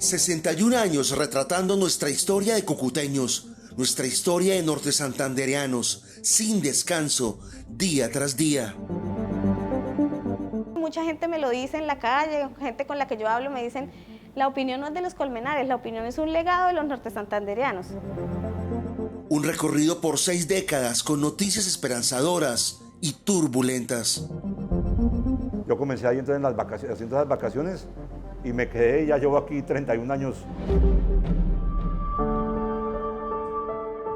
61 años retratando nuestra historia de cucuteños, nuestra historia de norte santandereanos, sin descanso, día tras día. Mucha gente me lo dice en la calle, gente con la que yo hablo me dicen, la opinión no es de los Colmenares, la opinión es un legado de los norte santandereanos. Un recorrido por 6 décadas con noticias esperanzadoras y turbulentas. Yo comencé ahí entonces haciendo las vacaciones y me quedé y ya llevo aquí 31 años.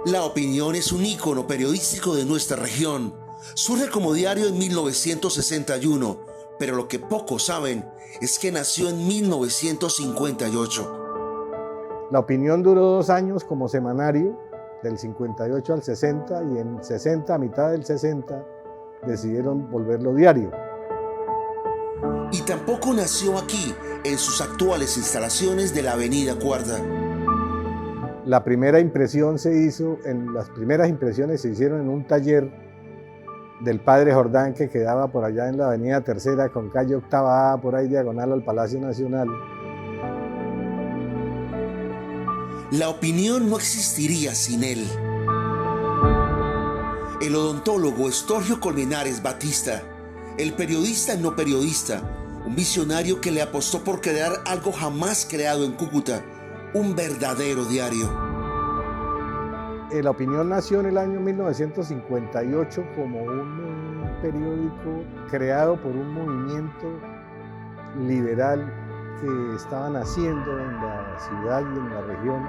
La Opinión es un ícono periodístico de nuestra región. Surge como diario en 1961, pero lo que pocos saben es que nació en 1958. La Opinión duró 2 años como semanario, del 58 al 60, y en 60, a mitad del 60, decidieron volverlo diario. Y tampoco nació aquí, en sus actuales instalaciones de la Avenida Cuarta. Las primeras impresiones se hicieron en un taller del padre Jordán que quedaba por allá en la Avenida Tercera con calle Octava A, por ahí diagonal al Palacio Nacional. La Opinión no existiría sin él. El odontólogo Estorgio Colmenares Batista, el periodista no periodista, un visionario que le apostó por crear algo jamás creado en Cúcuta, un verdadero diario. La Opinión nació en el año 1958 como un periódico creado por un movimiento liberal que estaban haciendo en la ciudad y en la región.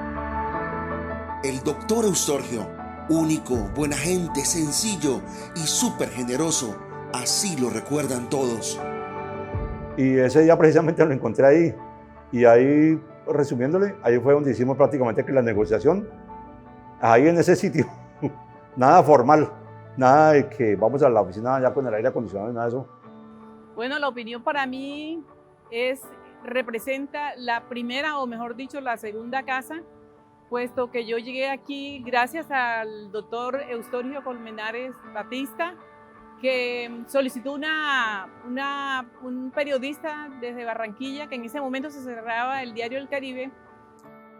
El doctor Eustorgio, único, buena gente, sencillo y súper generoso, así lo recuerdan todos. Y ese día precisamente lo encontré ahí, y ahí, resumiéndole, ahí fue donde hicimos prácticamente que la negociación, ahí en ese sitio, nada formal, nada de que vamos a la oficina ya con el aire acondicionado y nada de eso. Bueno, La Opinión para mí representa la primera, o mejor dicho, la segunda casa, puesto que yo llegué aquí gracias al doctor Eustorgio Colmenares Batista, que solicitó un periodista desde Barranquilla, que en ese momento se cerraba el diario El Caribe.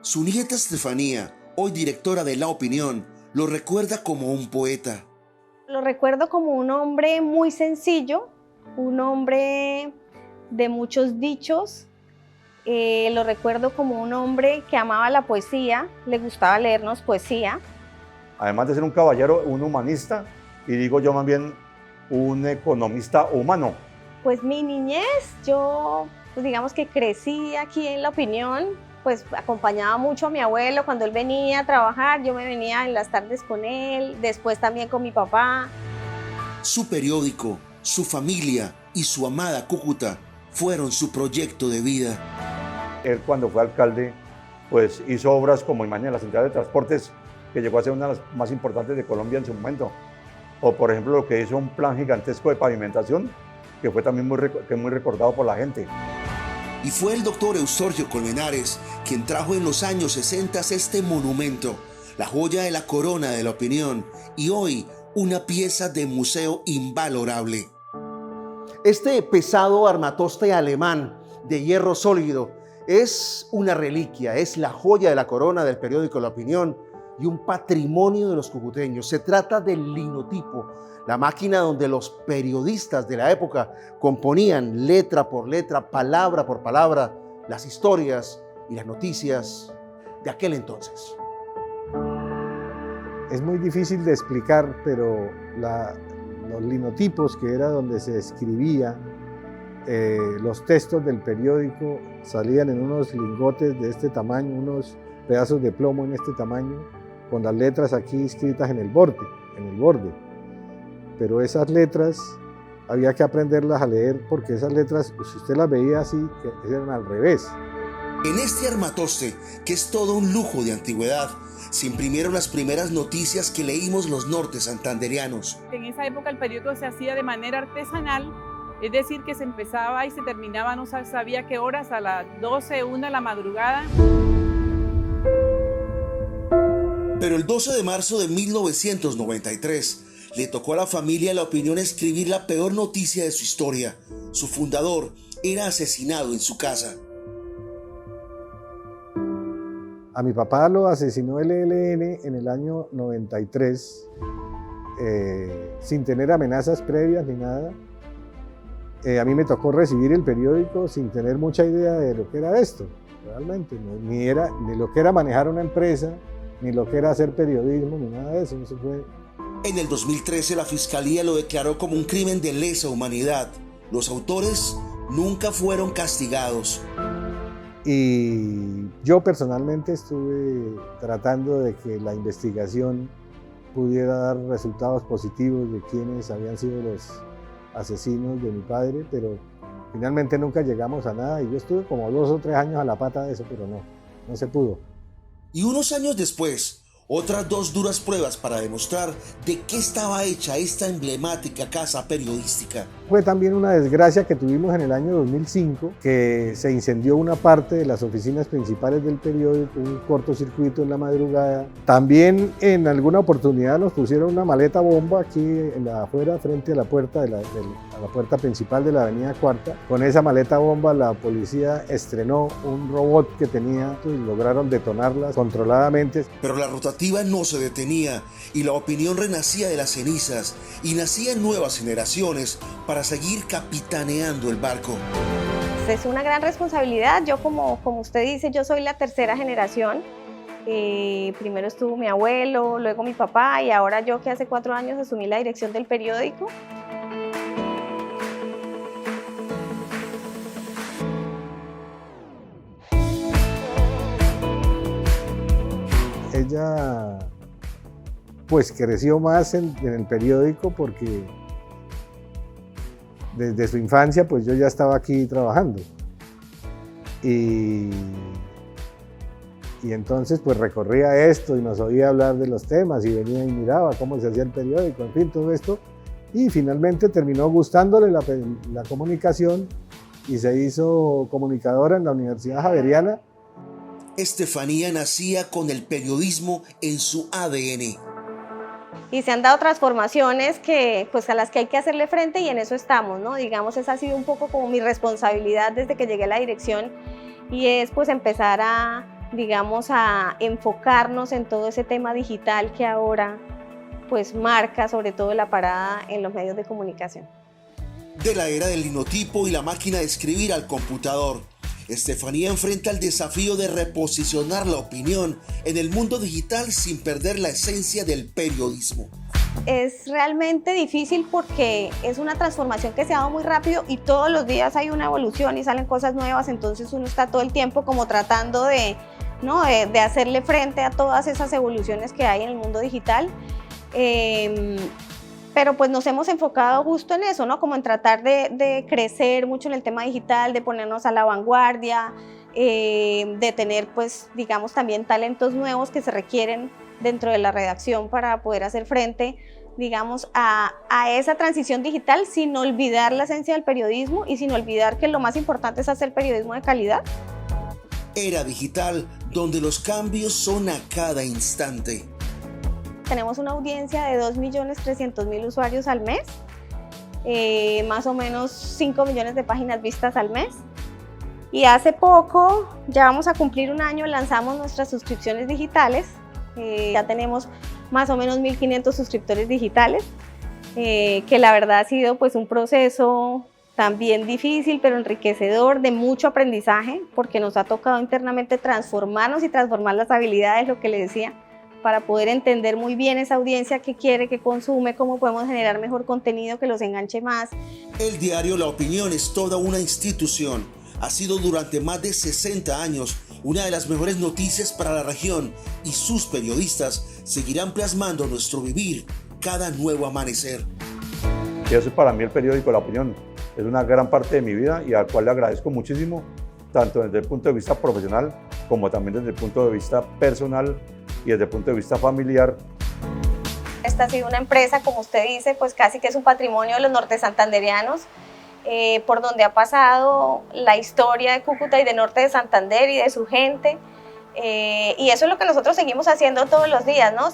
Su nieta Estefanía, hoy directora de La Opinión, lo recuerda como un poeta. Lo recuerdo como un hombre muy sencillo, un hombre de muchos dichos. Lo recuerdo como un hombre que amaba la poesía, le gustaba leernos poesía. Además de ser un caballero, un humanista, y digo yo más bien un economista humano. Pues mi niñez, yo digamos que crecí aquí en La Opinión, pues acompañaba mucho a mi abuelo cuando él venía a trabajar, yo me venía en las tardes con él, después también con mi papá. Su periódico, su familia y su amada Cúcuta fueron su proyecto de vida. Él cuando fue alcalde, pues hizo obras como imagínate la central de transportes, que llegó a ser una de las más importantes de Colombia en su momento. O por ejemplo lo que hizo un plan gigantesco de pavimentación, que fue también muy recordado por la gente. Y fue el doctor Eustorgio Colmenares quien trajo en los años 60 este monumento, la joya de la corona de La Opinión, y hoy una pieza de museo invalorable. Este pesado armatoste alemán de hierro sólido es una reliquia, es la joya de la corona del periódico La Opinión y un patrimonio de los cucuteños. Se trata del linotipo, la máquina donde los periodistas de la época componían letra por letra, palabra por palabra, las historias y las noticias de aquel entonces. Es muy difícil de explicar, pero los linotipos, que era donde se escribía los textos del periódico, salían en unos lingotes de este tamaño, unos pedazos de plomo en este tamaño, con las letras aquí escritas en el borde. Pero esas letras había que aprenderlas a leer, porque esas letras, si usted las veía así, eran al revés. En este armatoste, que es todo un lujo de antigüedad, se imprimieron las primeras noticias que leímos los norte santandereanos. En esa época el periódico se hacía de manera artesanal, es decir, que se empezaba y se terminaba, no sabía qué horas, a las 12, 1 de la madrugada. Pero el 12 de marzo de 1993 le tocó a la familia La Opinión escribir la peor noticia de su historia. Su fundador era asesinado en su casa. A mi papá lo asesinó el ELN en el año 93, sin tener amenazas previas ni nada. A mí me tocó recibir el periódico sin tener mucha idea de lo que era esto, realmente, ni lo que era manejar una empresa, ni lo que era hacer periodismo, ni nada de eso. Eso fue. En el 2013 la Fiscalía lo declaró como un crimen de lesa humanidad. Los autores nunca fueron castigados. Y yo personalmente estuve tratando de que la investigación pudiera dar resultados positivos de quienes habían sido los asesinos de mi padre, pero finalmente nunca llegamos a nada y yo estuve como 2 o 3 años a la pata de eso, pero no se pudo. Y unos años después, otras 2 duras pruebas para demostrar de qué estaba hecha esta emblemática casa periodística. Fue también una desgracia que tuvimos en el año 2005, que se incendió una parte de las oficinas principales del periódico, un cortocircuito en la madrugada. También en alguna oportunidad nos pusieron una maleta bomba aquí afuera, frente a la puerta, a la puerta principal de la avenida Cuarta. Con esa maleta bomba la policía estrenó un robot que tenía y lograron detonarla controladamente. Pero la rotativa no se detenía y la opinión renacía de las cenizas y nacían nuevas generaciones para seguir capitaneando el barco. Es una gran responsabilidad. Yo, como usted dice, yo soy la 3ª generación. Primero estuvo mi abuelo, luego mi papá y ahora yo, que hace 4 años asumí la dirección del periódico. Ella pues creció más en el periódico porque desde su infancia pues yo ya estaba aquí trabajando y entonces pues recorría esto y nos oía hablar de los temas y venía y miraba cómo se hacía el periódico, en fin, todo esto, y finalmente terminó gustándole la comunicación y se hizo comunicadora en la Universidad Javeriana. Estefanía nacía con el periodismo en su ADN. Y se han dado transformaciones a las que hay que hacerle frente y en eso estamos, ¿no? Digamos, esa ha sido un poco como mi responsabilidad desde que llegué a la dirección y es pues empezar a enfocarnos en todo ese tema digital que ahora pues marca sobre todo la parada en los medios de comunicación. De la era del linotipo y la máquina de escribir al computador, Estefanía enfrenta el desafío de reposicionar la opinión en el mundo digital sin perder la esencia del periodismo. Es realmente difícil porque es una transformación que se ha dado muy rápido y todos los días hay una evolución y salen cosas nuevas, entonces uno está todo el tiempo como tratando de hacerle frente a todas esas evoluciones que hay en el mundo digital. Pero pues nos hemos enfocado justo en eso, ¿no? Como en tratar de crecer mucho en el tema digital, de ponernos a la vanguardia, de tener pues digamos también talentos nuevos que se requieren dentro de la redacción para poder hacer frente digamos a esa transición digital sin olvidar la esencia del periodismo y sin olvidar que lo más importante es hacer periodismo de calidad. Era digital donde los cambios son a cada instante. Tenemos una audiencia de 2.300.000 usuarios al mes, más o menos 5 millones de páginas vistas al mes. Y hace poco, ya vamos a cumplir 1 año, lanzamos nuestras suscripciones digitales. Ya tenemos más o menos 1.500 suscriptores digitales, que la verdad ha sido pues un proceso también difícil, pero enriquecedor, de mucho aprendizaje, porque nos ha tocado internamente transformarnos y transformar las habilidades, lo que le decía, para poder entender muy bien esa audiencia que quiere, que consume, cómo podemos generar mejor contenido que los enganche más. El diario La Opinión es toda una institución. Ha sido durante más de 60 años una de las mejores noticias para la región y sus periodistas seguirán plasmando nuestro vivir cada nuevo amanecer. Y eso para mí el periódico La Opinión es una gran parte de mi vida y al cual le agradezco muchísimo, tanto desde el punto de vista profesional como también desde el punto de vista personal y desde el punto de vista familiar. Esta ha sido una empresa, como usted dice, pues casi que es un patrimonio de los norte-santanderianos, por donde ha pasado la historia de Cúcuta y de Norte de Santander y de su gente, y eso es lo que nosotros seguimos haciendo todos los días, ¿no?